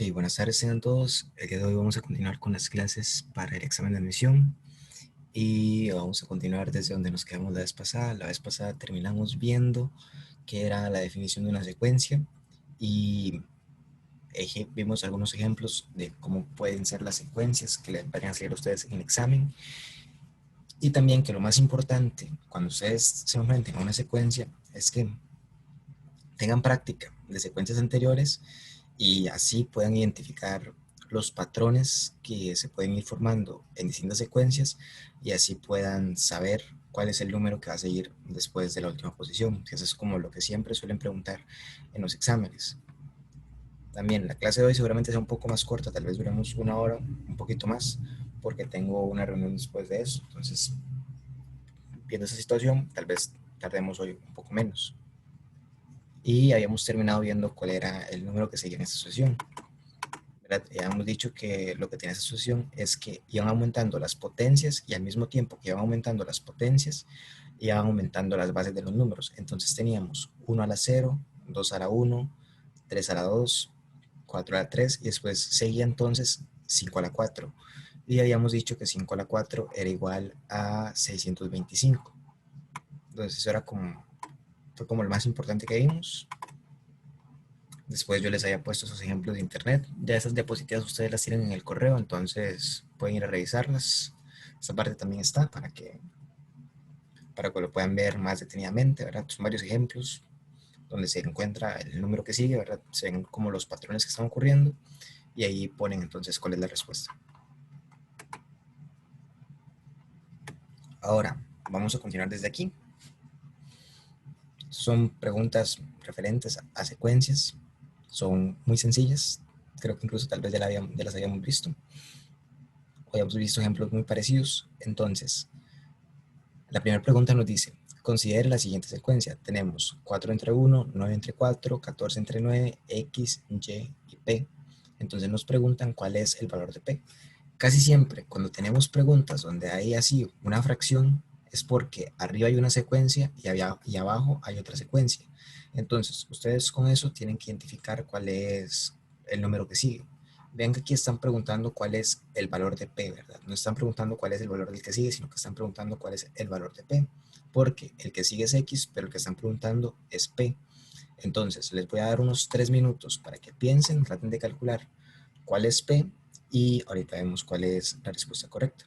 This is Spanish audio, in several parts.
Ok, buenas tardes tengan todos. El día de hoy vamos a continuar con las clases para el examen de admisión y vamos a continuar desde donde nos quedamos la vez pasada. La vez pasada terminamos viendo qué era la definición de una secuencia y vimos algunos ejemplos de cómo pueden ser las secuencias que les vayan a salir a ustedes en el examen, y también que lo más importante cuando ustedes se enfrenten a una secuencia es que tengan práctica de secuencias anteriores y así puedan identificar los patrones que se pueden ir formando en distintas secuencias y así puedan saber cuál es el número que va a seguir después de la última posición, que eso es como lo que siempre suelen preguntar en los exámenes. También la clase de hoy seguramente sea un poco más corta, tal vez duremos una hora, un poquito más, porque tengo una reunión después de eso. Entonces, viendo esa situación, tal vez tardemos hoy un poco menos. Y habíamos terminado viendo cuál era el número que seguía en esta asociación. ¿Verdad? Ya hemos dicho que lo que tiene esa asociación es que iban aumentando las potencias y al mismo tiempo que iban aumentando las potencias, iban aumentando las bases de los números. Entonces teníamos 1 a la 0, 2 a la 1, 3 a la 2, 4 a la 3 y después seguía entonces 5 a la 4. Y habíamos dicho que 5 a la 4 era igual a 625. Entonces eso era fue como lo más importante que vimos. Después yo les había puesto esos ejemplos de internet. Ya esas diapositivas ustedes las tienen en el correo, entonces pueden ir a revisarlas. Esta parte también está para que lo puedan ver más detenidamente, ¿verdad? Son varios ejemplos donde se encuentra el número que sigue, ¿verdad? Se ven como los patrones que están ocurriendo y ahí ponen entonces cuál es la respuesta. Ahora, vamos a continuar desde aquí. Son preguntas referentes a secuencias. Son muy sencillas. Creo que incluso tal vez ya las habíamos visto. O habíamos visto ejemplos muy parecidos. Entonces, la primera pregunta nos dice, considere la siguiente secuencia. Tenemos 4 entre 1, 9 entre 4, 14 entre 9, X, Y y P. Entonces nos preguntan cuál es el valor de P. Casi siempre cuando tenemos preguntas donde hay así una fracción es porque arriba hay una secuencia y abajo hay otra secuencia. Entonces ustedes con eso tienen que identificar cuál es el número que sigue. Vean que aquí están preguntando cuál es el valor de P, ¿verdad? No están preguntando cuál es el valor del que sigue, sino que están preguntando cuál es el valor de P. Porque el que sigue es X, pero el que están preguntando es P. Entonces, les voy a dar unos 3 minutos para que piensen, traten de calcular cuál es P y ahorita vemos cuál es la respuesta correcta.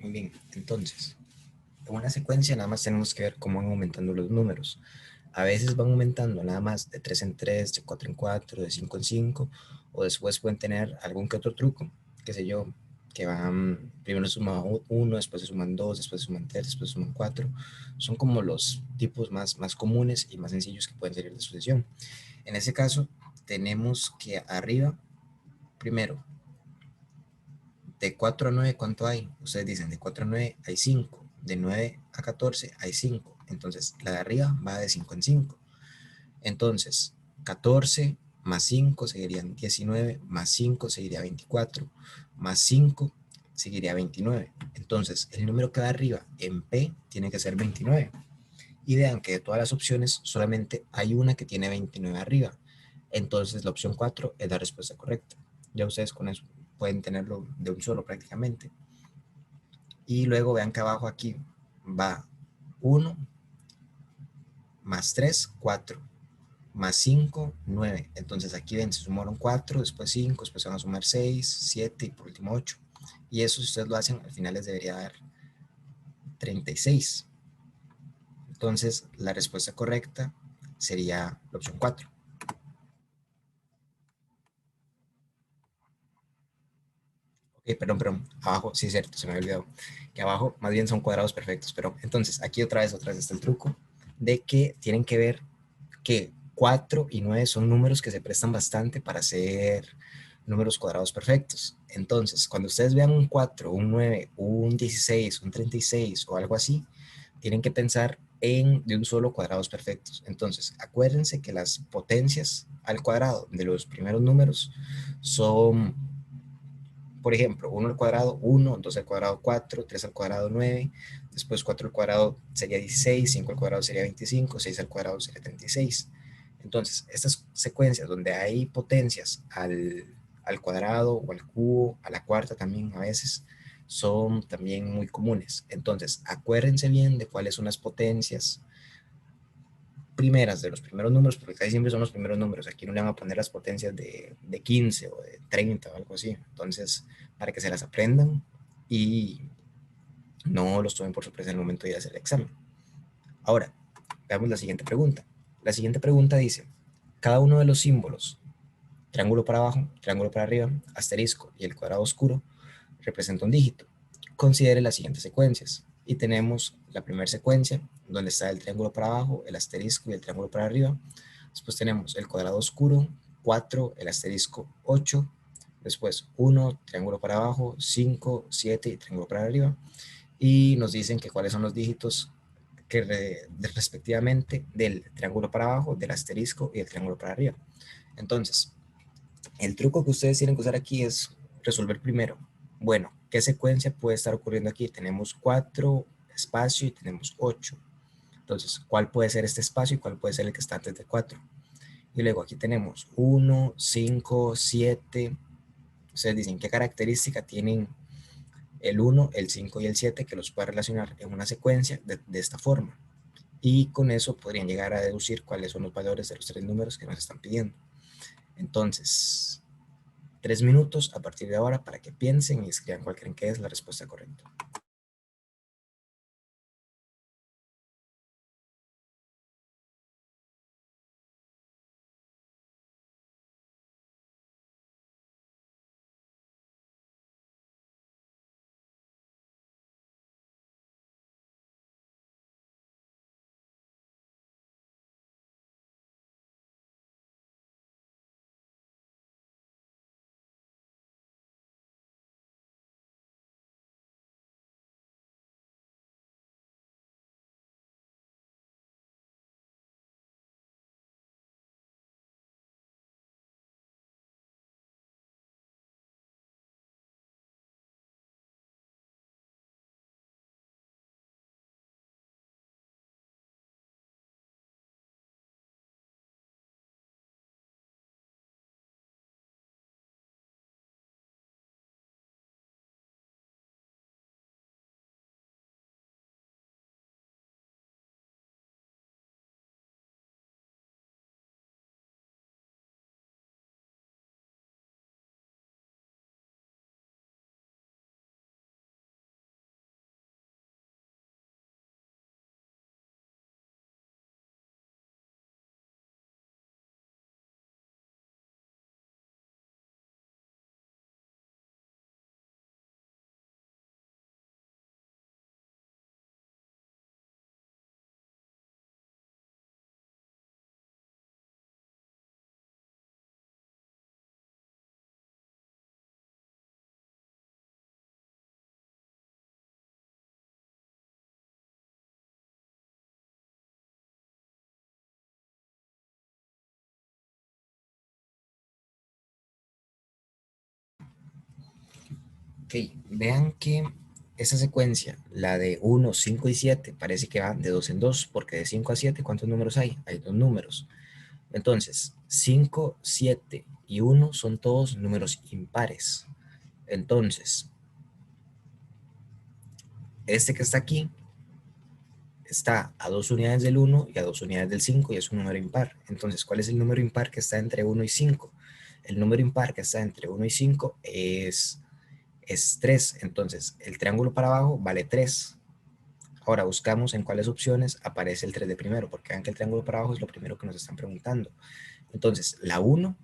Muy bien, entonces, en una secuencia nada más tenemos que ver cómo van aumentando los números. A veces van aumentando nada más de 3 en 3, de 4 en 4, de 5 en 5, o después pueden tener algún que otro truco, qué sé yo, que van, primero suman 1, después se suman 2, después se suman 3, después se suman 4. Son como los tipos más comunes y más sencillos que pueden salir de sucesión. En ese caso, tenemos que arriba, primero, de 4 a 9, ¿cuánto hay? Ustedes dicen, de 4 a 9 hay 5, de 9 a 14 hay 5. Entonces, la de arriba va de 5 en 5. Entonces, 14 más 5 seguirían 19, más 5 seguiría 24, más 5 seguiría 29. Entonces, el número que va arriba en P tiene que ser 29. Y vean que de todas las opciones, solamente hay una que tiene 29 arriba. Entonces, la opción 4 es la respuesta correcta. Ya ustedes con eso pueden tenerlo de un solo prácticamente. Y luego vean que abajo aquí va 1 más 3, 4 más 5, 9. Entonces aquí ven, se sumaron 4, después 5, después se van a sumar 6, 7 y por último 8. Y eso, si ustedes lo hacen, al final les debería dar 36. Entonces la respuesta correcta sería la opción 4. Ok, perdón, abajo, sí es cierto, se me había olvidado, que abajo más bien son cuadrados perfectos, pero entonces aquí otra vez está el truco de que tienen que ver que 4 y 9 son números que se prestan bastante para hacer números cuadrados perfectos. Entonces, cuando ustedes vean un 4, un 9, un 16, un 36 o algo así, tienen que pensar en de un solo cuadrados perfectos. Entonces, acuérdense que las potencias al cuadrado de los primeros números son, por ejemplo, 1 al cuadrado 1, 2 al cuadrado 4, 3 al cuadrado 9, después 4 al cuadrado sería 16, 5 al cuadrado sería 25, 6 al cuadrado sería 36. Entonces, estas secuencias donde hay potencias al cuadrado o al cubo, a la cuarta también a veces, son también muy comunes. Entonces, acuérdense bien de cuáles son las potencias primeras de los primeros números, porque casi siempre son los primeros números. Aquí no le van a poner las potencias de 15 o de 30 o algo así. Entonces, para que se las aprendan y no los tomen por sorpresa en el momento de ir a hacer el examen. Ahora, veamos la siguiente pregunta. La siguiente pregunta dice, cada uno de los símbolos, triángulo para abajo, triángulo para arriba, asterisco y el cuadrado oscuro, representa un dígito. Considere las siguientes secuencias. Y tenemos la primera secuencia, donde está el triángulo para abajo, el asterisco y el triángulo para arriba. Después tenemos el cuadrado oscuro, 4, el asterisco 8. Después 1, triángulo para abajo, 5, 7 y triángulo para arriba. Y nos dicen que cuáles son los dígitos que respectivamente del triángulo para abajo, del asterisco y el triángulo para arriba. Entonces, el truco que ustedes tienen que usar aquí es resolver primero. Bueno, ¿qué secuencia puede estar ocurriendo aquí? Tenemos 4 espacio y tenemos 8. Entonces, ¿cuál puede ser este espacio y cuál puede ser el que está antes de 4? Y luego aquí tenemos 1, 5, 7. Ustedes dicen qué característica tienen el 1, el 5 y el 7 que los puede relacionar en una secuencia de esta forma. Y con eso podrían llegar a deducir cuáles son los valores de los tres números que nos están pidiendo. Entonces, 3 minutos a partir de ahora para que piensen y escriban cuál creen que es la respuesta correcta. Ok, vean que esa secuencia, la de 1, 5 y 7, parece que va de 2 en 2, porque de 5 a 7, ¿cuántos números hay? Hay dos números. Entonces, 5, 7 y 1 son todos números impares. Entonces, este que está aquí está a 2 unidades del 1 y a 2 unidades del 5 y es un número impar. Entonces, ¿cuál es el número impar que está entre 1 y 5? El número impar que está entre 1 y 5 es 3. Entonces, el triángulo para abajo vale 3. Ahora buscamos en cuáles opciones aparece el 3 de primero, porque vean que el triángulo para abajo es lo primero que nos están preguntando. Entonces, la 1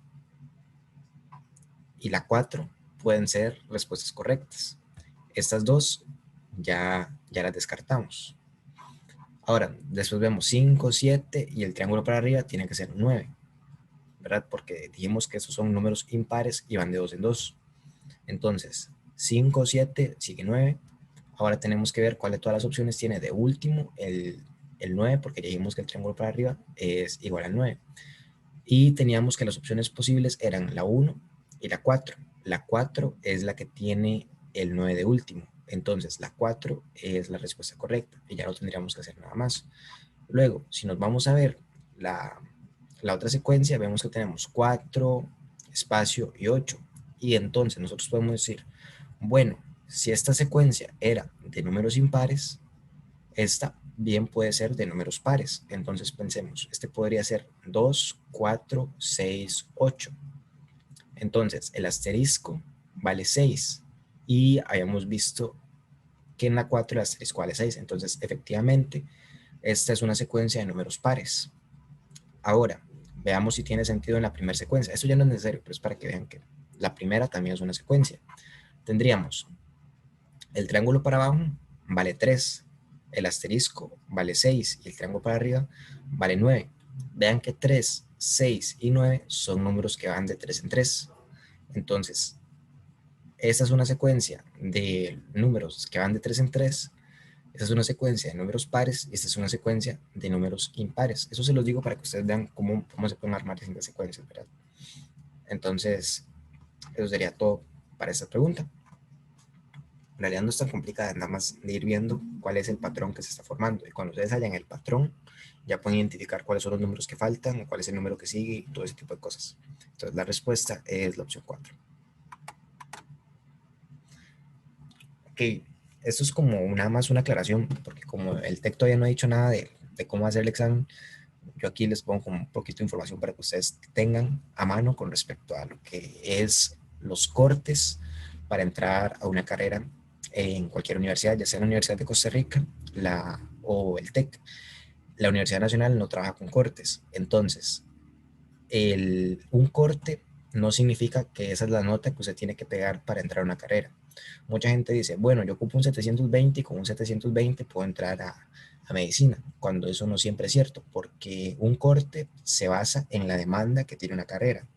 y la 4 pueden ser respuestas correctas. Estas dos ya las descartamos. Ahora, después vemos 5, 7 y el triángulo para arriba tiene que ser 9, ¿verdad? Porque dijimos que esos son números impares y van de 2 en 2. Entonces, 5, 7, sigue 9. Ahora tenemos que ver cuál de todas las opciones tiene de último el 9, porque ya dijimos que el triángulo para arriba es igual al 9. Y teníamos que las opciones posibles eran la 1 y la 4. La 4 es la que tiene el 9 de último. Entonces, la 4 es la respuesta correcta y ya no tendríamos que hacer nada más. Luego, si nos vamos a ver la otra secuencia, vemos que tenemos 4, espacio y 8. Y entonces nosotros podemos decir, bueno, si esta secuencia era de números impares, esta bien puede ser de números pares. Entonces pensemos, este podría ser 2, 4, 6, 8. Entonces el asterisco vale 6. Y habíamos visto que en la 4 el asterisco vale 6. Entonces efectivamente esta es una secuencia de números pares. Ahora, veamos si tiene sentido en la primera secuencia. Esto ya no es necesario, pero es para que vean que la primera también es una secuencia. Tendríamos el triángulo para abajo vale 3, el asterisco vale 6 y el triángulo para arriba vale 9. Vean que 3, 6 y 9 son números que van de 3 en 3. Entonces, esta es una secuencia de números que van de 3 en 3. Esta es una secuencia de números pares y esta es una secuencia de números impares. Eso se los digo para que ustedes vean cómo se pueden armar distintas secuencias, ¿verdad? Entonces, eso sería todo para esta pregunta. En realidad no es tan complicada, nada más de ir viendo cuál es el patrón que se está formando. Y cuando ustedes hallan el patrón, ya pueden identificar cuáles son los números que faltan, cuál es el número que sigue y todo ese tipo de cosas. Entonces la respuesta es la opción 4. Ok, esto es como nada más una aclaración, porque como el TEC todavía no ha dicho nada de cómo hacer el examen, yo aquí les pongo como un poquito de información para que ustedes tengan a mano con respecto a lo que es los cortes para entrar a una carrera en cualquier universidad, ya sea la Universidad de Costa Rica o el TEC. La Universidad Nacional no trabaja con cortes. Entonces, un corte no significa que esa es la nota que usted tiene que pegar para entrar a una carrera. Mucha gente dice, bueno, yo ocupo un 720 y con un 720 puedo entrar a medicina, cuando eso no siempre es cierto, porque un corte se basa en la demanda que tiene una carrera.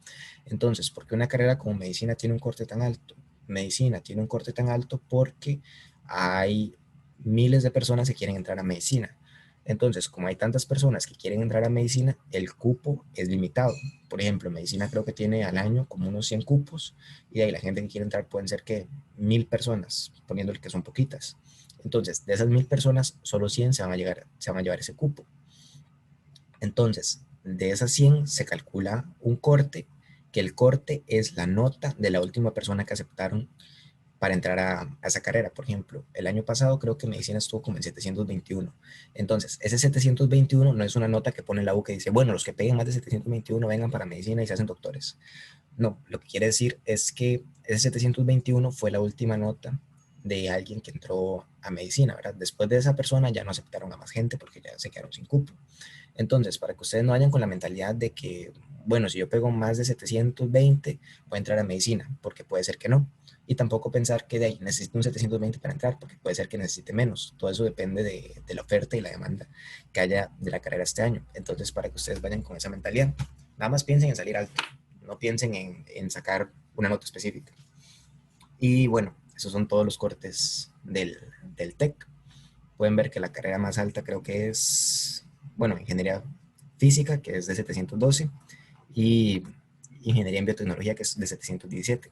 Entonces, ¿por qué una carrera como medicina tiene un corte tan alto? Medicina tiene un corte tan alto porque hay miles de personas que quieren entrar a medicina. Entonces, como hay tantas personas que quieren entrar a medicina, el cupo es limitado. Por ejemplo, medicina creo que tiene al año como unos 100 cupos y de ahí la gente que quiere entrar pueden ser que 1000 personas, poniéndole que son poquitas. Entonces, de esas 1000 personas, solo 100 se van a llevar ese cupo. Entonces, de esas 100 se calcula un corte, que el corte es la nota de la última persona que aceptaron para entrar a esa carrera. Por ejemplo, el año pasado creo que medicina estuvo como en 721. Entonces, ese 721 no es una nota que pone la U que dice, bueno, los que peguen más de 721 vengan para medicina y se hacen doctores. No, lo que quiere decir es que ese 721 fue la última nota de alguien que entró a medicina, ¿verdad? Después de esa persona ya no aceptaron a más gente porque ya se quedaron sin cupo. Entonces, para que ustedes no vayan con la mentalidad de que, bueno, si yo pego más de 720, voy a entrar a medicina, porque puede ser que no. Y tampoco pensar que de ahí necesito un 720 para entrar, porque puede ser que necesite menos. Todo eso depende de la oferta y la demanda que haya de la carrera este año. Entonces, para que ustedes vayan con esa mentalidad, nada más piensen en salir alto, no piensen en sacar una nota específica. Y bueno, esos son todos los cortes del TEC. Pueden ver que la carrera más alta creo que es, bueno, ingeniería física, que es de 712, y ingeniería en biotecnología, que es de 717.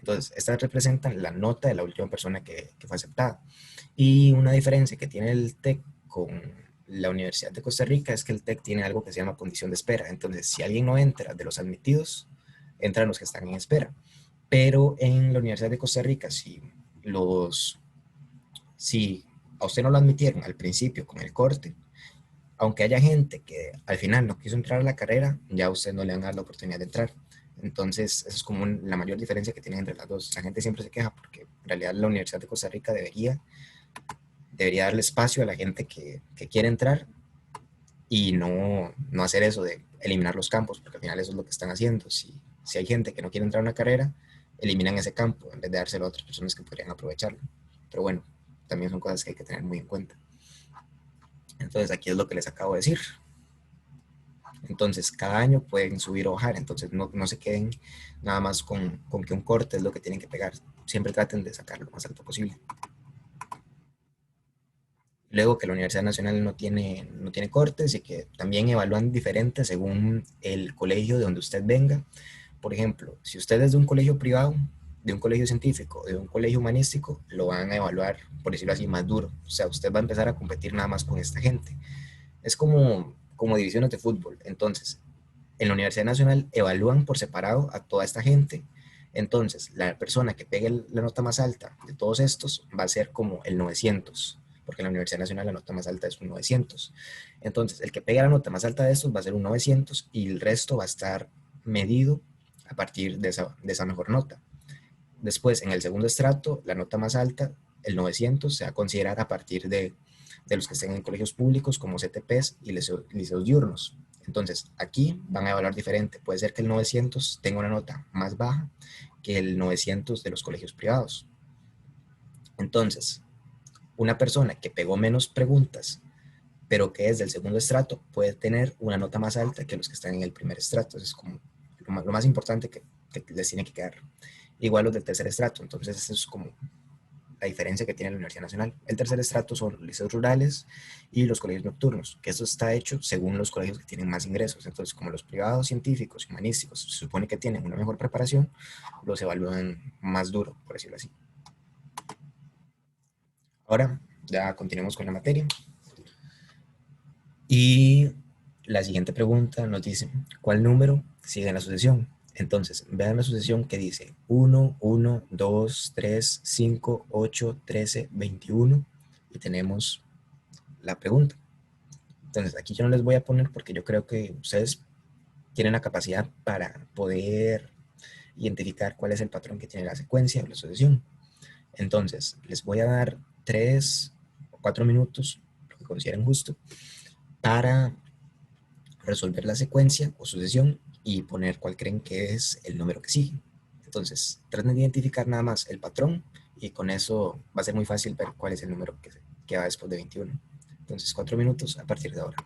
Entonces, estas representan la nota de la última persona que fue aceptada. Y una diferencia que tiene el TEC con la Universidad de Costa Rica es que el TEC tiene algo que se llama condición de espera. Entonces, si alguien no entra de los admitidos, entran los que están en espera. Pero en la Universidad de Costa Rica, si a usted no lo admitieron al principio con el corte, aunque haya gente que al final no quiso entrar a la carrera, ya a usted no le van a dar la oportunidad de entrar. Entonces, esa es como la mayor diferencia que tienen entre las dos. La gente siempre se queja porque en realidad la Universidad de Costa Rica debería darle espacio a la gente que quiere entrar y no hacer eso de eliminar los campos, porque al final eso es lo que están haciendo. Si hay gente que no quiere entrar a una carrera, eliminan ese campo en vez de dárselo a otras personas que podrían aprovecharlo. Pero bueno, también son cosas que hay que tener muy en cuenta. Entonces, aquí es lo que les acabo de decir. Entonces, cada año pueden subir o bajar. Entonces, no se queden nada más con que un corte es lo que tienen que pegar. Siempre traten de sacar lo más alto posible. Luego que la Universidad Nacional no tiene cortes y que también evalúan diferente según el colegio de donde usted venga. Por ejemplo, si usted es de un colegio privado, de un colegio científico, de un colegio humanístico, lo van a evaluar, por decirlo así, más duro. O sea, usted va a empezar a competir nada más con esta gente. Es como divisiones de fútbol. Entonces, en la Universidad Nacional evalúan por separado a toda esta gente. Entonces, la persona que pegue la nota más alta de todos estos va a ser como el 900, porque en la Universidad Nacional la nota más alta es un 900. Entonces, el que pegue la nota más alta de estos va a ser un 900 y el resto va a estar medido a partir de esa mejor nota. Después, en el segundo estrato, la nota más alta, el 900, se va a considerar a partir de los que estén en colegios públicos como CTPs y liceos diurnos. Entonces, aquí van a evaluar diferente. Puede ser que el 900 tenga una nota más baja que el 900 de los colegios privados. Entonces, una persona que pegó menos preguntas, pero que es del segundo estrato, puede tener una nota más alta que los que están en el primer estrato. Eso es como lo más importante que les tiene que quedar. Igual los del tercer estrato. Entonces, eso es como la diferencia que tiene la Universidad Nacional. El tercer estrato son los liceos rurales y los colegios nocturnos, que eso está hecho según los colegios que tienen más ingresos. Entonces, como los privados, científicos, humanísticos, se supone que tienen una mejor preparación, los evalúan más duro, por decirlo así. Ahora, ya continuemos con la materia. Y la siguiente pregunta nos dice, ¿cuál número sigue en la sucesión? Entonces, vean la sucesión que dice 1, 1, 2, 3, 5, 8, 13, 21 y tenemos la pregunta. Entonces, aquí yo no les voy a poner porque yo creo que ustedes tienen la capacidad para poder identificar cuál es el patrón que tiene la secuencia o la sucesión. Entonces, les voy a dar 3 o 4 minutos, lo que consideren justo, para resolver la secuencia o sucesión y poner cuál creen que es el número que sigue. Entonces, traten de identificar nada más el patrón y con eso va a ser muy fácil ver cuál es el número que va después de 21. Entonces, 4 minutos a partir de ahora.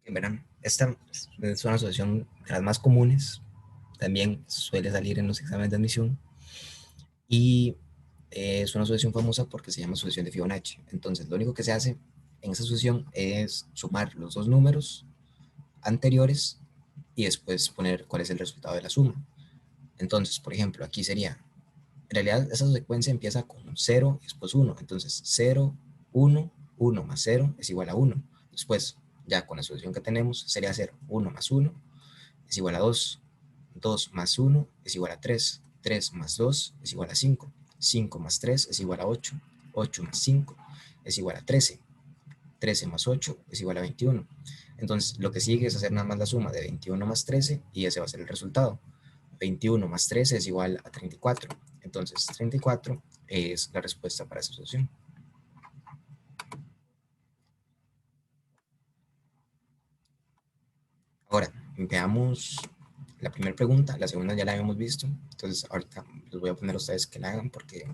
Verán, esta es una asociación de las más comunes, también suele salir en los exámenes de admisión y es una asociación famosa porque se llama asociación de Fibonacci. Entonces, lo único que se hace en esa asociación es sumar los dos números anteriores y después poner cuál es el resultado de la suma. Entonces, por ejemplo, aquí sería, en realidad esa secuencia empieza con cero y después uno. Entonces, cero, uno, uno más cero es igual a uno. Después, ya con la solución que tenemos, sería cero, uno más uno es igual a 2, 2 más uno es igual a 3, 3 más 2 es igual a 5, 5 más 3 es igual a 8, 8 más 5 es igual a 13, 13 más 8 es igual a 21. Entonces, lo que sigue es hacer nada más la suma de 21 más 13 y ese va a ser el resultado. 21 más 13 es igual a 34. Entonces, 34 es la respuesta para esa solución. Ahora, veamos la primera pregunta. La segunda ya la habíamos visto. Entonces, ahorita les voy a poner a ustedes que la hagan porque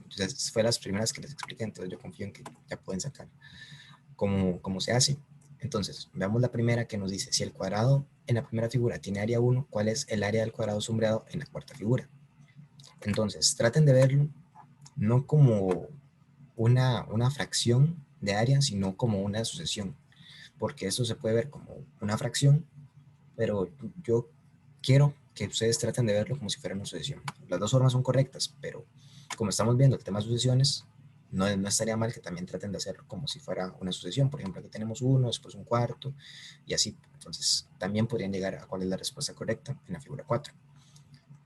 fue las primeras que les expliqué. Entonces, yo confío en que ya pueden sacar cómo se hace. Entonces, veamos la primera que nos dice, si el cuadrado en la primera figura tiene área 1, ¿cuál es el área del cuadrado sombreado en la cuarta figura? Entonces, traten de verlo no como una fracción de área, sino como una sucesión, porque esto se puede ver como una fracción, pero yo quiero que ustedes traten de verlo como si fuera una sucesión. Las dos formas son correctas, pero como estamos viendo el tema de sucesiones, no estaría mal que también traten de hacerlo como si fuera una sucesión. Por ejemplo, aquí tenemos uno, después un cuarto, y así. Entonces, también podrían llegar a cuál es la respuesta correcta en la figura 4.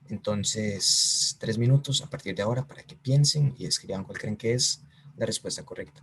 Entonces, 3 minutos a partir de ahora para que piensen y escriban cuál creen que es la respuesta correcta.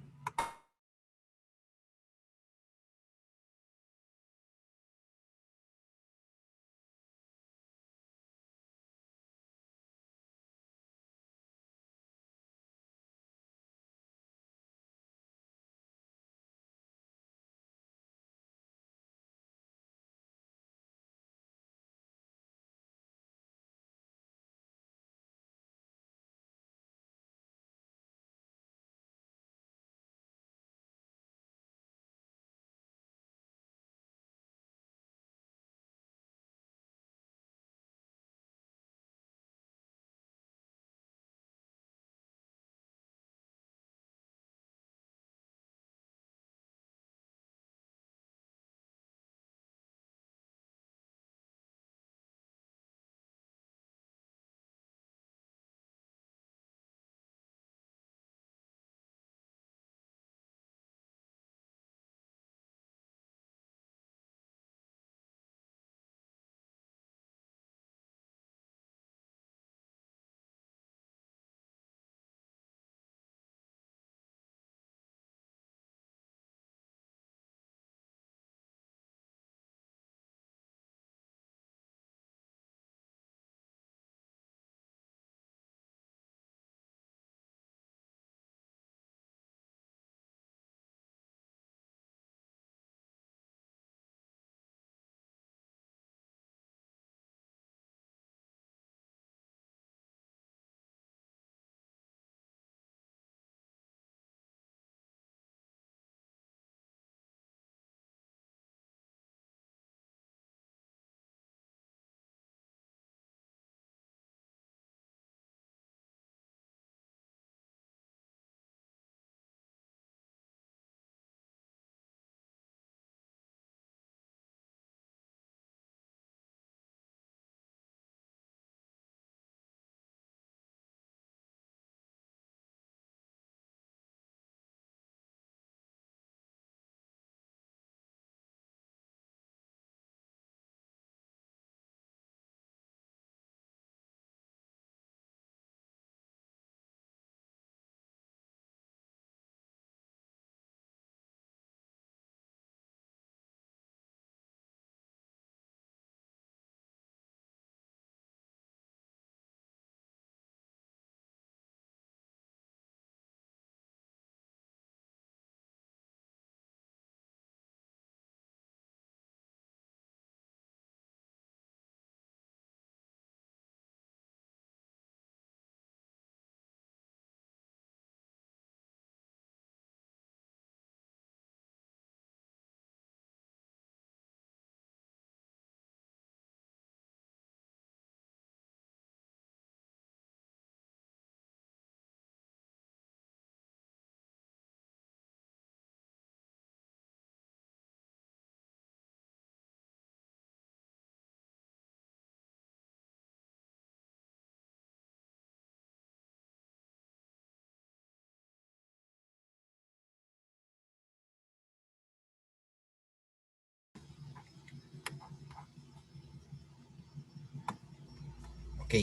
Ok,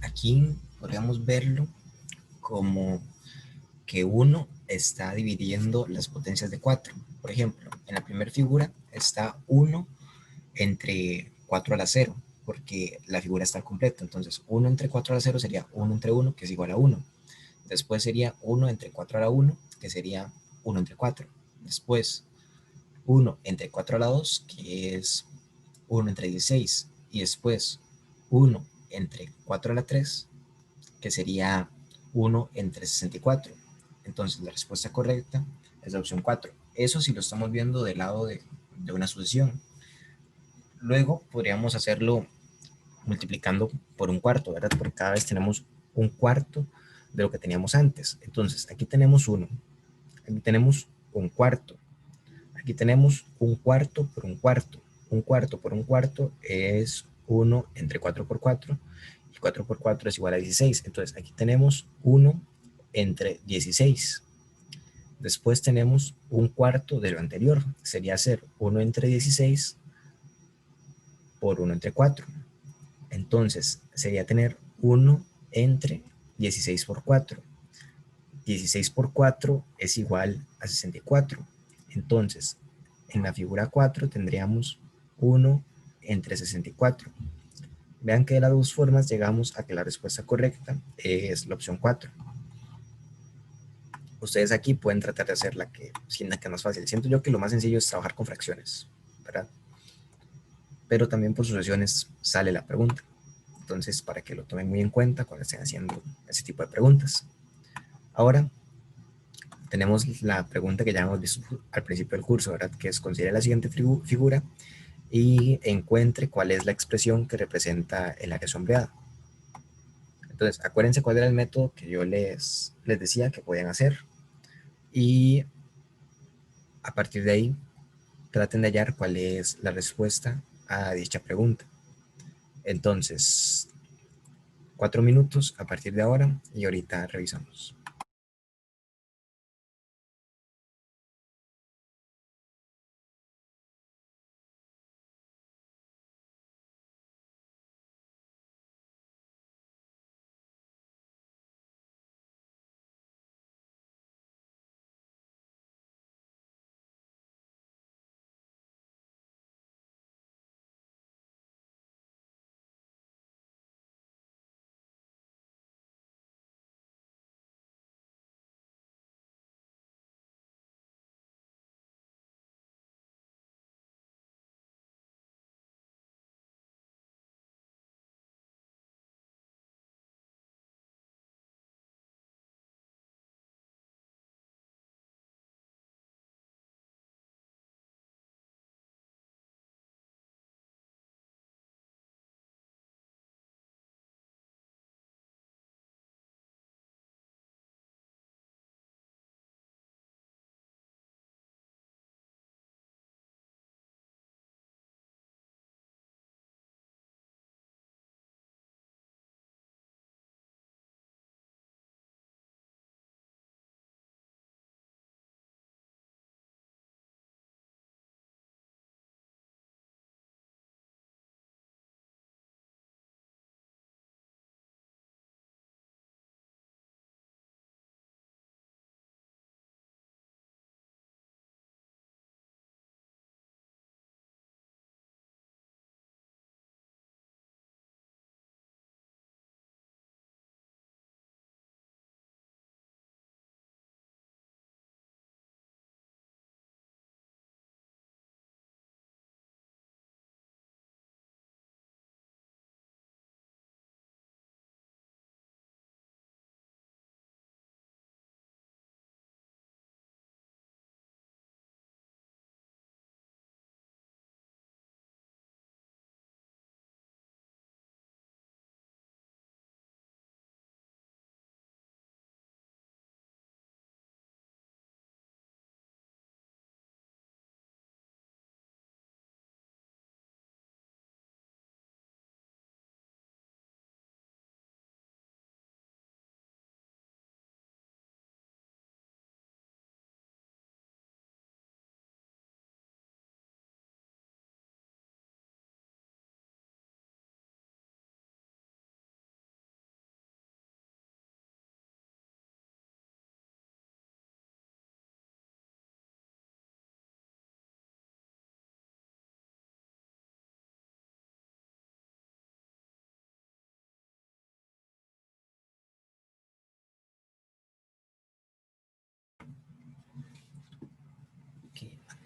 aquí podríamos verlo como que uno está dividiendo las potencias de 4. Por ejemplo, en la primera figura está uno entre 4 a la cero, porque la figura está completa. Entonces, uno entre 4 a la cero sería uno entre uno, que es igual a uno. Después sería uno entre 4 a la uno, que sería uno entre 4. Después, uno entre 4 a la 2, que es uno entre 16. Y después, uno entre 4 a la 3, que sería uno entre 64. Entonces, la respuesta correcta es la opción 4. Eso si lo estamos viendo del lado de una sucesión. Luego podríamos hacerlo multiplicando por un cuarto, ¿verdad? Porque cada vez tenemos un cuarto de lo que teníamos antes. Entonces, aquí tenemos uno, aquí tenemos un cuarto, aquí tenemos un cuarto por un cuarto. Un cuarto por un cuarto es uno entre 4 por 4, y 4 por 4 es igual a 16. Entonces, aquí tenemos uno entre 16. Después tenemos un cuarto de lo anterior, sería hacer uno entre 16 por uno entre 4. Entonces, sería tener uno entre 16 por 4. 16 por 4 es igual a 64. Entonces, en la figura 4 tendríamos uno entre 64. Vean que de las dos formas llegamos a que la respuesta correcta es la opción 4. Ustedes aquí pueden tratar de hacer la que sientan que es más fácil. Siento yo que lo más sencillo es trabajar con fracciones, ¿verdad? Pero también por sucesiones sale la pregunta. Entonces, para que lo tomen muy en cuenta cuando estén haciendo ese tipo de preguntas. Ahora, tenemos la pregunta que ya hemos visto al principio del curso, ¿verdad? Que es considere la siguiente figura y encuentre cuál es la expresión que representa el área sombreada. Entonces, acuérdense cuál era el método que yo les decía que podían hacer y a partir de ahí traten de hallar cuál es la respuesta a dicha pregunta. Entonces, 4 minutos a partir de ahora y ahorita revisamos.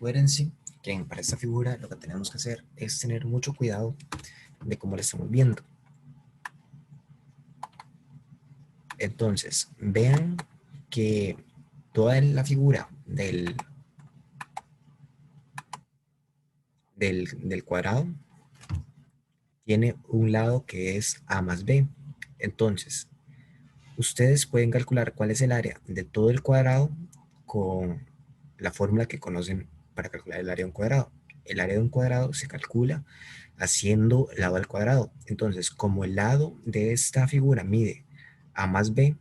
Acuérdense que para esta figura lo que tenemos que hacer es tener mucho cuidado de cómo la estamos viendo. Entonces, vean que toda la figura del cuadrado tiene un lado que es a más b. Entonces, ustedes pueden calcular cuál es el área de todo el cuadrado con la fórmula que conocen para calcular el área de un cuadrado. El área de un cuadrado se calcula haciendo lado al cuadrado. Entonces, como el lado de esta figura mide a más b,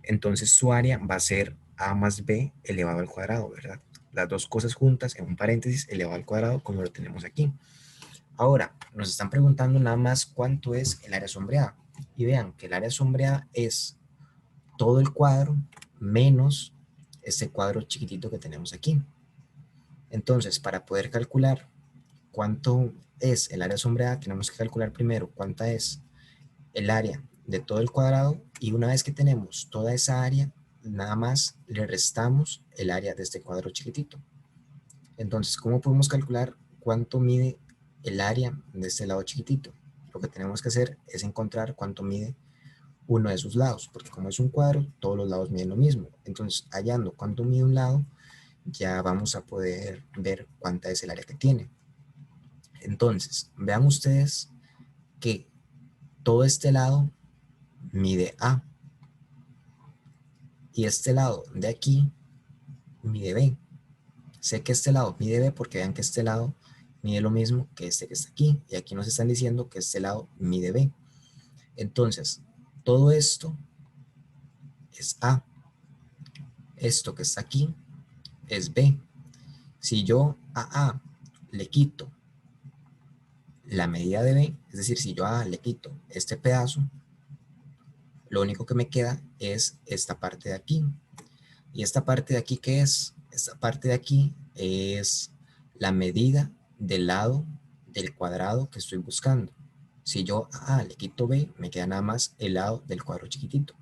entonces su área va a ser a más b elevado al cuadrado, ¿verdad? Las dos cosas juntas en un paréntesis elevado al cuadrado, como lo tenemos aquí. Ahora, nos están preguntando nada más cuánto es el área sombreada. Y vean que el área sombreada es todo el cuadro menos este cuadro chiquitito que tenemos aquí. Entonces, para poder calcular cuánto es el área sombreada, tenemos que calcular primero cuánta es el área de todo el cuadrado, y una vez que tenemos toda esa área, nada más le restamos el área de este cuadro chiquitito. Entonces, ¿cómo podemos calcular cuánto mide el área de este lado chiquitito? Lo que tenemos que hacer es encontrar cuánto mide uno de sus lados, porque como es un cuadro, todos los lados miden lo mismo. Entonces, hallando cuánto mide un lado, ya vamos a poder ver cuánta es el área que tiene. Entonces, vean ustedes que todo este lado mide A, y este lado de aquí mide B. Sé que este lado mide B porque vean que este lado mide lo mismo que este que está aquí, y aquí nos están diciendo que este lado mide B. Entonces, todo esto es A, esto que está aquí es B. Si yo a A le quito la medida de B, es decir, si yo a A le quito este pedazo, lo único que me queda es esta parte de aquí. ¿Y esta parte de aquí qué es? Esta parte de aquí es la medida del lado del cuadrado que estoy buscando. Si yo a A le quito B, me queda nada más el lado del cuadro chiquitito.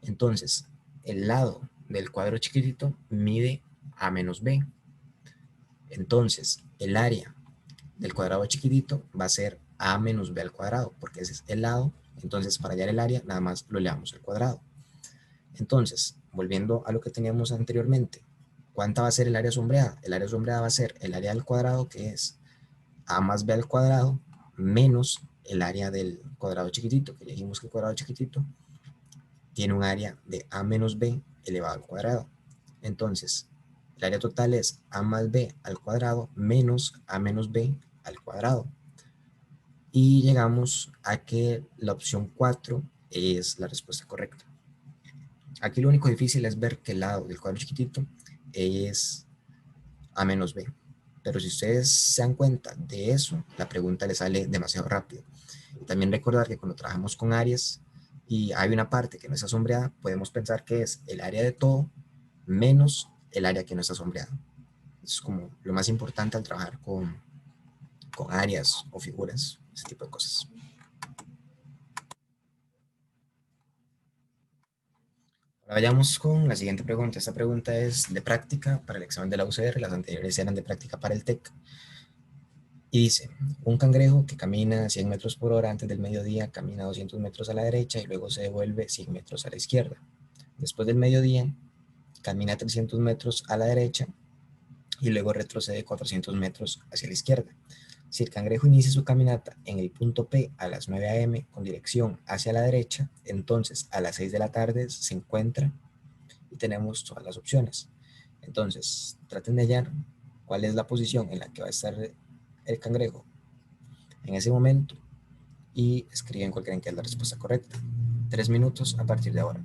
Entonces, el lado del cuadro chiquitito mide A menos B. Entonces, el área del cuadrado chiquitito va a ser A menos B al cuadrado, porque ese es el lado. Entonces, para hallar el área, nada más lo elevamos al cuadrado. Entonces, volviendo a lo que teníamos anteriormente, ¿cuánta va a ser el área sombreada? El área sombreada va a ser el área del cuadrado, que es A más B al cuadrado, menos el área del cuadrado chiquitito, que ya dijimos que el cuadrado chiquitito tiene un área de A menos B elevado al cuadrado. Entonces, el área total es A más B al cuadrado menos A menos B al cuadrado. Y llegamos a que la opción 4 es la respuesta correcta. Aquí lo único difícil es ver que el lado del cuadro chiquitito es A menos B. Pero si ustedes se dan cuenta de eso, la pregunta les sale demasiado rápido. También recordar que cuando trabajamos con áreas y hay una parte que no está sombreada, podemos pensar que es el área de todo menos el área que no está sombreada. Eso es como lo más importante al trabajar con áreas o figuras, ese tipo de cosas. Ahora vayamos con la siguiente pregunta. Esta pregunta es de práctica para el examen de la UCR, las anteriores eran de práctica para el TEC. Y dice, un cangrejo que camina 100 metros por hora antes del mediodía, camina 200 metros a la derecha y luego se devuelve 100 metros a la izquierda. Después del mediodía, camina 300 metros a la derecha y luego retrocede 400 metros hacia la izquierda. Si el cangrejo inicia su caminata en el punto P a las 9 a.m. con dirección hacia la derecha, entonces a las 6 de la tarde se encuentra, y tenemos todas las opciones. Entonces, traten de hallar cuál es la posición en la que va a estar el cangrejo en ese momento y escriben cuál creen que es la respuesta correcta. 3 minutos a partir de ahora.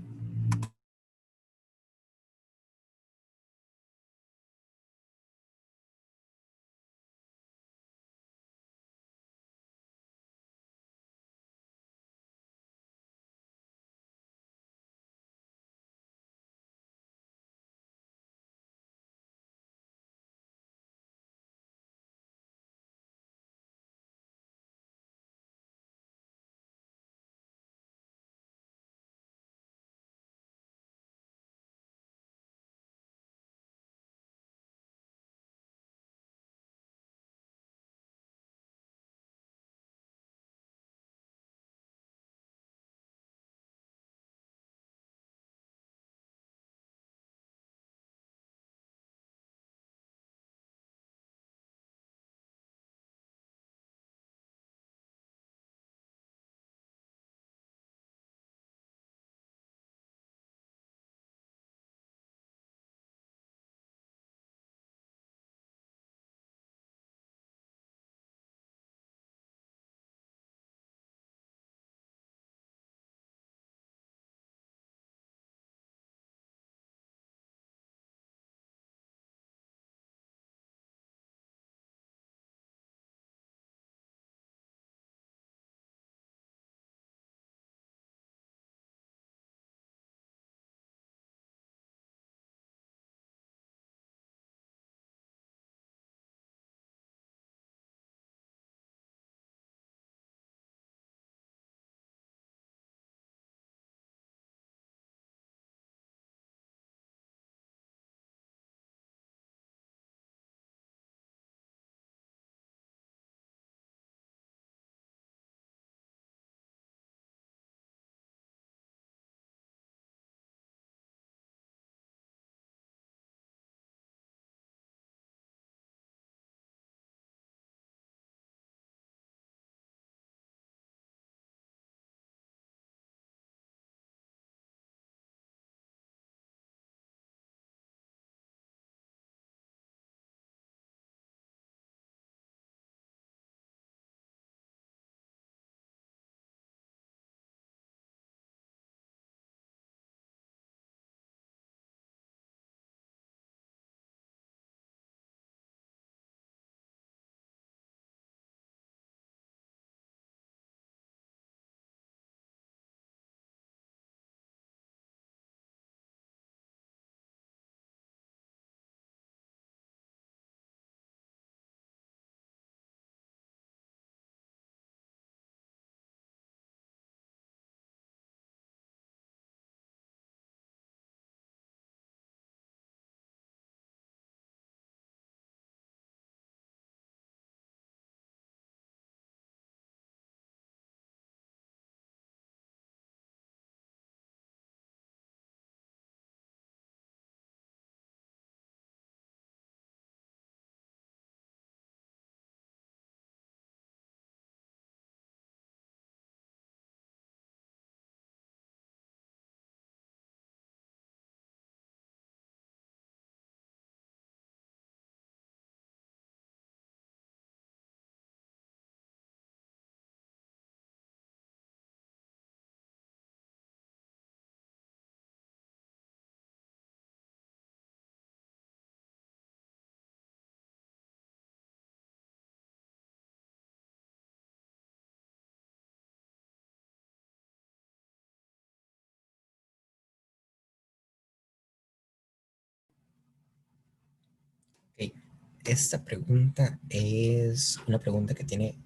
esta pregunta es una pregunta que tiene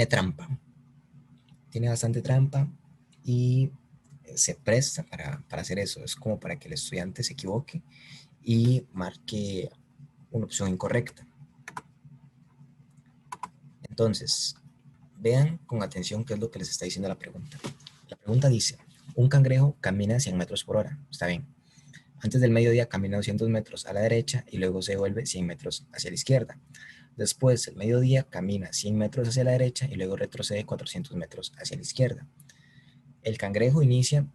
trampa. Tiene bastante trampa y se presta para hacer eso. Es como para que el estudiante se equivoque y marque una opción incorrecta. Entonces, vean con atención qué es lo que les está diciendo la pregunta. La pregunta dice, un cangrejo camina a 100 metros por hora. Está bien. Antes del mediodía camina 200 metros a la derecha y luego se devuelve 100 metros hacia la izquierda. Después, el mediodía camina 100 metros hacia la derecha y luego retrocede 400 metros hacia la izquierda. El cangrejo inicia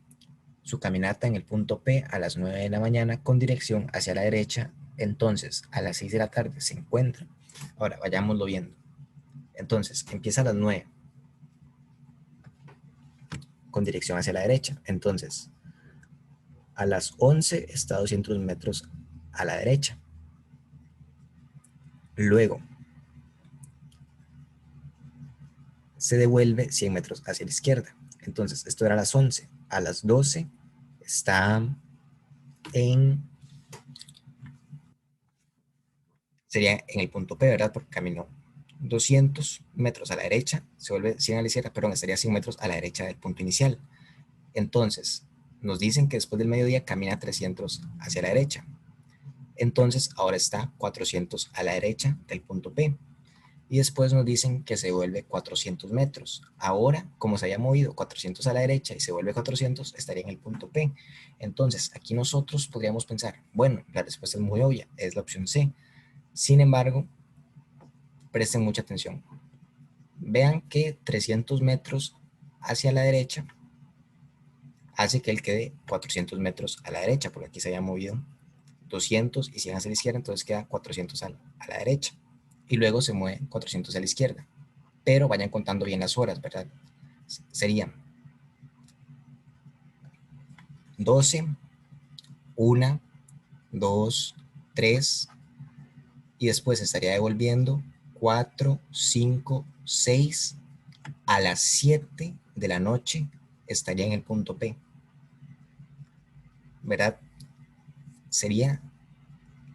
su caminata en el punto P a las 9 de la mañana con dirección hacia la derecha. Entonces, a las 6 de la tarde se encuentra. Ahora, vayámoslo viendo. Entonces, empieza a las 9 con dirección hacia la derecha. Entonces, a las 11 está a 200 metros a la derecha. Luego, se devuelve 100 metros hacia la izquierda. Entonces, esto era a las 11. A las 12 está en, sería en el punto P, ¿verdad? Porque caminó 200 metros a la derecha, se vuelve 100 a la izquierda, perdón, estaría 100 metros a la derecha del punto inicial. Entonces, nos dicen que después del mediodía camina 300 hacia la derecha. Entonces, ahora está 400 a la derecha del punto P. Y después nos dicen que se vuelve 400 metros. Ahora, como se haya movido 400 a la derecha y se vuelve 400, estaría en el punto P. Entonces, aquí nosotros podríamos pensar, bueno, la respuesta es muy obvia, es la opción C. Sin embargo, presten mucha atención. Vean que 300 metros hacia la derecha hace que él quede 400 metros a la derecha, porque aquí se haya movido 200 y 100 hacia la izquierda, entonces queda 400 a la derecha. Y luego se mueve 400 a la izquierda. Pero vayan contando bien las horas, ¿verdad? Serían 12, 1, 2, 3, y después estaría devolviendo 4, 5, 6, a las 7 de la noche estaría en el punto P, ¿verdad? Sería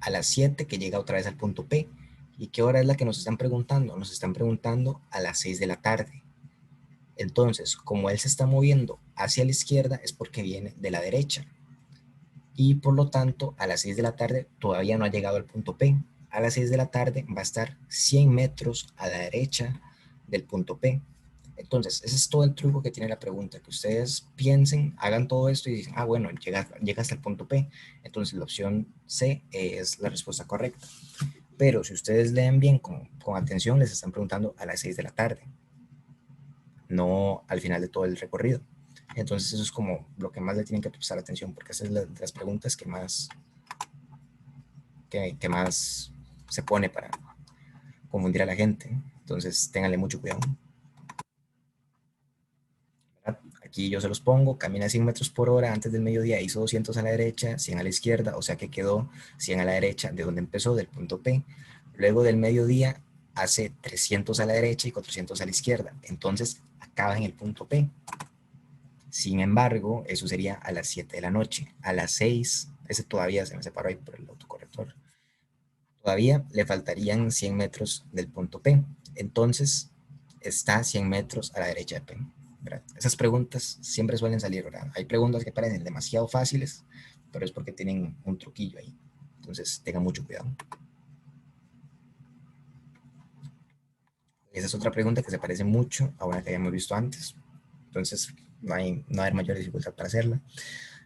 a las 7 que llega otra vez al punto P. ¿Y qué hora es la que nos están preguntando? Nos están preguntando a las 6 de la tarde. Entonces, como él se está moviendo hacia la izquierda, es porque viene de la derecha. Y por lo tanto, a las 6 de la tarde todavía no ha llegado al punto P. A las 6 de la tarde va a estar 100 metros a la derecha del punto P. Entonces, ese es todo el truco que tiene la pregunta, que ustedes piensen, hagan todo esto y dicen, ah, bueno, llega hasta el punto P. Entonces, la opción C es la respuesta correcta. Pero si ustedes leen bien, con atención, les están preguntando a las 6 de la tarde, no al final de todo el recorrido. Entonces, eso es como lo que más le tienen que prestar atención, porque esas es de las preguntas que más se pone para confundir a la gente. Entonces, ténganle mucho cuidado. Aquí yo se los pongo, camina 100 metros por hora antes del mediodía, hizo 200 a la derecha, 100 a la izquierda, o sea que quedó 100 a la derecha de donde empezó, del punto P. Luego del mediodía hace 300 a la derecha y 400 a la izquierda, entonces acaba en el punto P. Sin embargo, eso sería a las 7 de la noche. A las 6, ese todavía se me separó ahí por el autocorrector. Todavía le faltarían 100 metros del punto P. Entonces, está 100 metros a la derecha de P. ¿Verdad? Esas preguntas siempre suelen salir, ¿verdad? Hay preguntas que parecen demasiado fáciles, pero es porque tienen un truquillo ahí. Entonces, tengan mucho cuidado. Esa es otra pregunta que se parece mucho a una que habíamos visto antes. Entonces, no hay mayor dificultad para hacerla.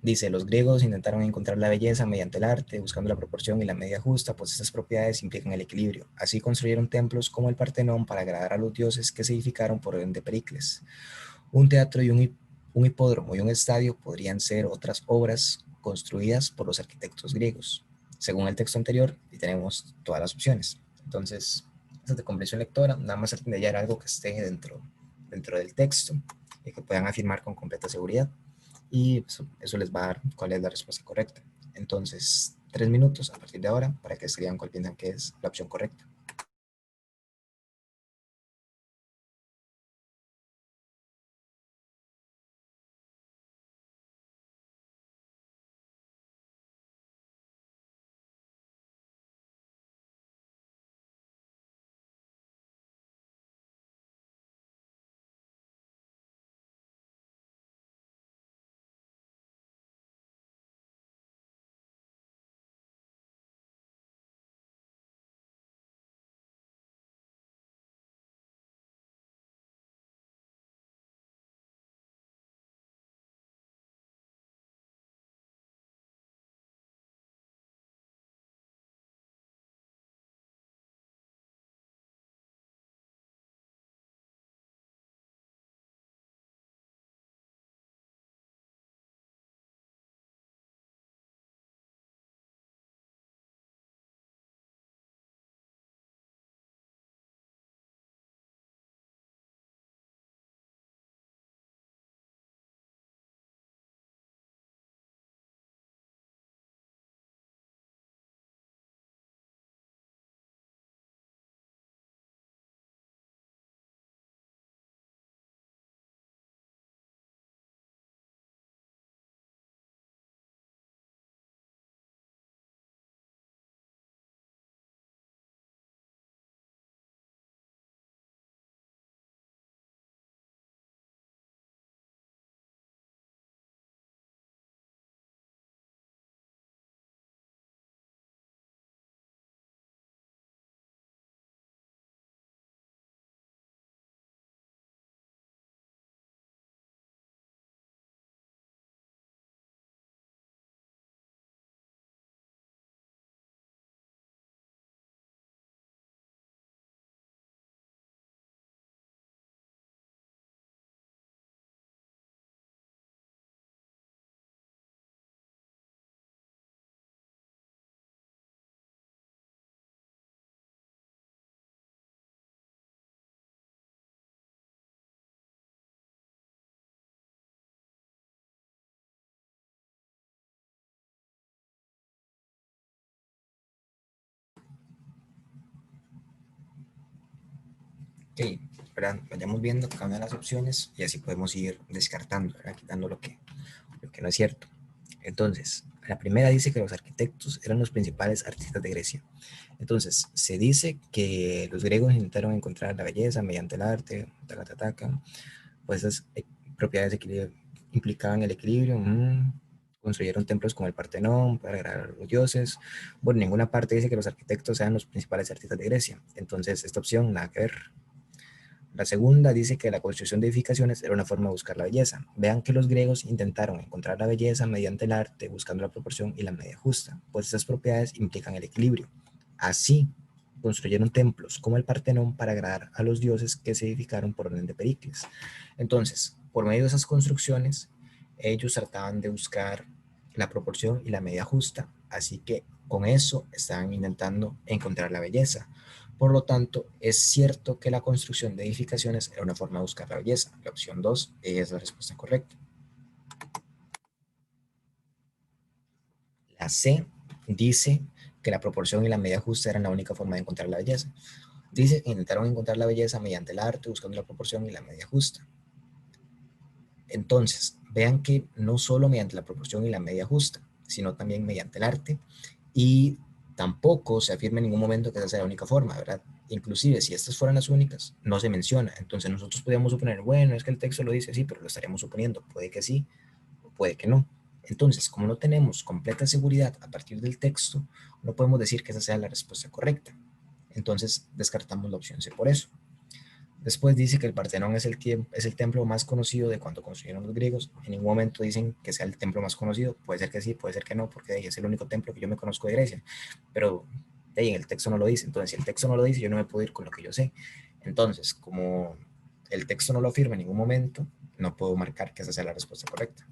Dice, los griegos intentaron encontrar la belleza mediante el arte, buscando la proporción y la medida justa, pues estas propiedades implican el equilibrio. Así construyeron templos como el Partenón para agradar a los dioses que se edificaron por orden de Pericles. Un teatro y un hipódromo y un estadio podrían ser otras obras construidas por los arquitectos griegos. Según el texto anterior, y tenemos todas las opciones. Entonces, esta es de comprensión lectora, nada más traten de hallar algo que esté dentro del texto y que puedan afirmar con completa seguridad. Y eso les va a dar cuál es la respuesta correcta. Entonces, 3 minutos a partir de ahora para que escriban cuál piensan que es la opción correcta. Ok, ¿verdad? Vayamos viendo cada una de las opciones y así podemos ir descartando, ¿verdad? Quitando lo que no es cierto. Entonces, la primera dice que los arquitectos eran los principales artistas de Grecia. Entonces, se dice que los griegos intentaron encontrar la belleza mediante el arte, taca, taca, taca, pues esas propiedades implicaban el equilibrio. Construyeron templos como el Partenón para agradar a los dioses. Bueno, ninguna parte dice que los arquitectos sean los principales artistas de Grecia. Entonces, esta opción nada que ver. La segunda dice que la construcción de edificaciones era una forma de buscar la belleza. Vean que los griegos intentaron encontrar la belleza mediante el arte, buscando la proporción y la medida justa, pues esas propiedades implican el equilibrio. Así, construyeron templos como el Partenón para agradar a los dioses que se edificaron por orden de Pericles. Entonces, por medio de esas construcciones, ellos trataban de buscar la proporción y la medida justa, así que con eso estaban intentando encontrar la belleza. Por lo tanto, es cierto que la construcción de edificaciones era una forma de buscar la belleza. La opción 2 es la respuesta correcta. La C dice que la proporción y la medida justa eran la única forma de encontrar la belleza. Dice que intentaron encontrar la belleza mediante el arte, buscando la proporción y la medida justa. Entonces, vean que no solo mediante la proporción y la medida justa, sino también mediante el arte, y tampoco se afirma en ningún momento que esa sea la única forma, ¿verdad? Inclusive, si estas fueran las únicas, no se menciona. Entonces nosotros podríamos suponer, bueno, es que el texto lo dice así, pero lo estaríamos suponiendo. Puede que sí, o puede que no. Entonces, como no tenemos completa seguridad a partir del texto, no podemos decir que esa sea la respuesta correcta. Entonces, descartamos la opción C por eso. Después dice que el Partenón es el templo más conocido de cuando construyeron los griegos. En ningún momento dicen que sea el templo más conocido. Puede ser que sí, puede ser que no, porque es el único templo que yo me conozco de Grecia. Pero en el texto no lo dice. Entonces, si el texto no lo dice, yo no me puedo ir con lo que yo sé. Entonces, como el texto no lo afirma en ningún momento, no puedo marcar que esa sea la respuesta correcta.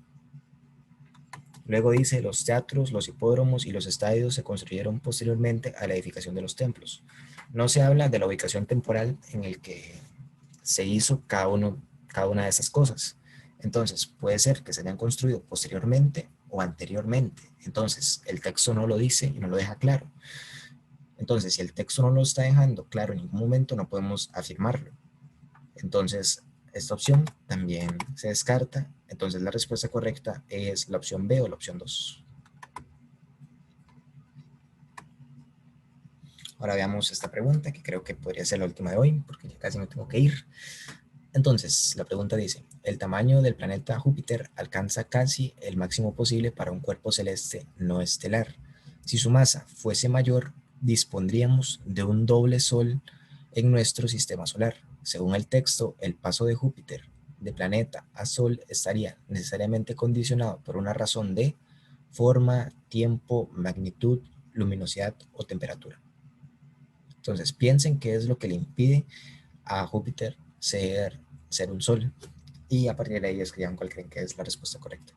Luego dice, los teatros, los hipódromos y los estadios se construyeron posteriormente a la edificación de los templos. No se habla de la ubicación temporal en el que se hizo cada una de esas cosas. Entonces, puede ser que se hayan construido posteriormente o anteriormente. Entonces, el texto no lo dice y no lo deja claro. Entonces, si el texto no lo está dejando claro en ningún momento, no podemos afirmarlo. Entonces, esta opción también se descarta. Entonces, la respuesta correcta es la opción B o la opción 2. Ahora veamos esta pregunta, que creo que podría ser la última de hoy, porque ya casi me tengo que ir. Entonces, la pregunta dice, el tamaño del planeta Júpiter alcanza casi el máximo posible para un cuerpo celeste no estelar. Si su masa fuese mayor, dispondríamos de un doble Sol en nuestro sistema solar. Según el texto, el paso de Júpiter de planeta a Sol estaría necesariamente condicionado por una razón de forma, tiempo, magnitud, luminosidad o temperatura. Entonces, piensen qué es lo que le impide a Júpiter ser un sol y a partir de ahí escriban cuál creen que es la respuesta correcta.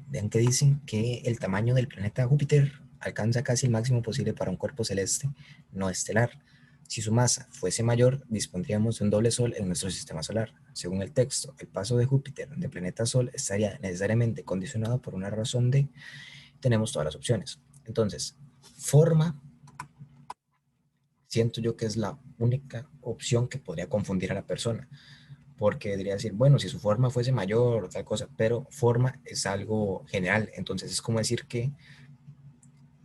Vean que dicen que el tamaño del planeta Júpiter alcanza casi el máximo posible para un cuerpo celeste no estelar. Si su masa fuese mayor, dispondríamos de un doble Sol en nuestro sistema solar. Según el texto, el paso de Júpiter de planeta Sol estaría necesariamente condicionado por una razón de, tenemos todas las opciones. Entonces, forma, siento yo que es la única opción que podría confundir a la persona, porque debería decir, bueno, si su forma fuese mayor o tal cosa, pero forma es algo general, entonces es como decir que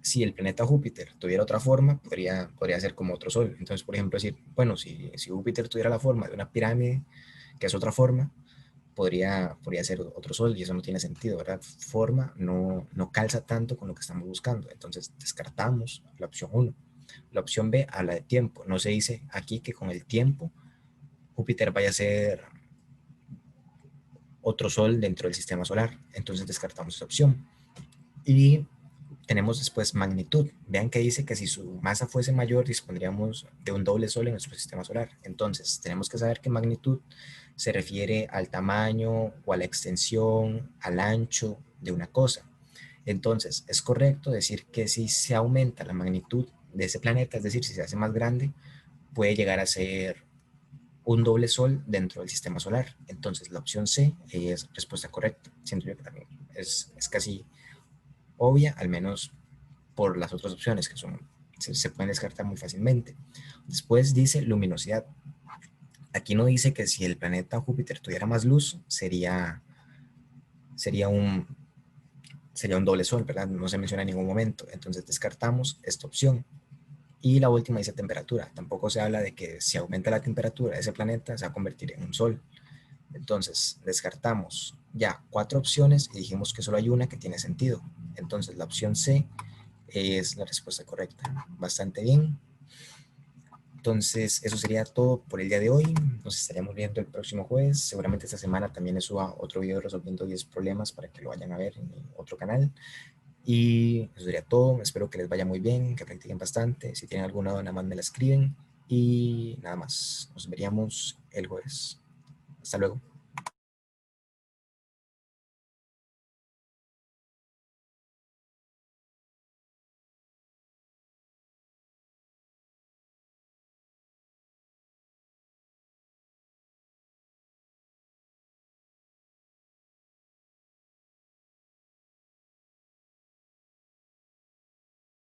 si el planeta Júpiter tuviera otra forma, podría ser como otro Sol. Entonces, por ejemplo, decir, bueno, si Júpiter tuviera la forma de una pirámide, que es otra forma, podría ser otro Sol y eso no tiene sentido, ¿verdad? Forma no calza tanto con lo que estamos buscando. Entonces, descartamos la opción uno. La opción B habla de tiempo. No se dice aquí que con el tiempo Júpiter vaya a ser otro Sol dentro del sistema solar. Entonces, descartamos esa opción. Y tenemos después magnitud. Vean que dice que si su masa fuese mayor, dispondríamos de un doble Sol en nuestro sistema solar. Entonces, tenemos que saber que magnitud se refiere al tamaño o a la extensión, al ancho de una cosa. Entonces, es correcto decir que si se aumenta la magnitud de ese planeta, es decir, si se hace más grande, puede llegar a ser un doble Sol dentro del sistema solar. Entonces, la opción C es respuesta correcta. Siento yo que también es casi obvia, al menos por las otras opciones que se pueden descartar muy fácilmente. Después dice luminosidad. Aquí no dice que si el planeta Júpiter tuviera más luz, sería un, sería un doble sol, ¿verdad? No se menciona en ningún momento. Entonces descartamos esta opción. Y la última dice temperatura. Tampoco se habla de que si aumenta la temperatura de ese planeta se va a convertir en un sol. Entonces descartamos ya 4 opciones y dijimos que solo hay una que tiene sentido. Entonces la opción C es la respuesta correcta. Bastante bien. Entonces, eso sería todo por el día de hoy. Nos estaríamos viendo el próximo jueves. Seguramente esta semana también les suba otro video resolviendo 10 problemas para que lo vayan a ver en mi otro canal. Y eso sería todo. Espero que les vaya muy bien, que practiquen bastante. Si tienen alguna duda, nada más me la escriben. Y nada más. Nos veríamos el jueves. Hasta luego.